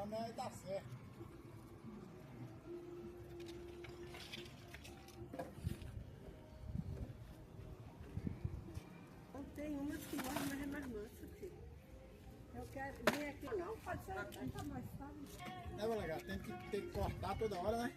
vai dar certo. Tem umas que morrem, mas é mais mansa, filho. Eu quero vir aqui não, pode ser até mais tarde. É, legal, tem que cortar toda hora, né?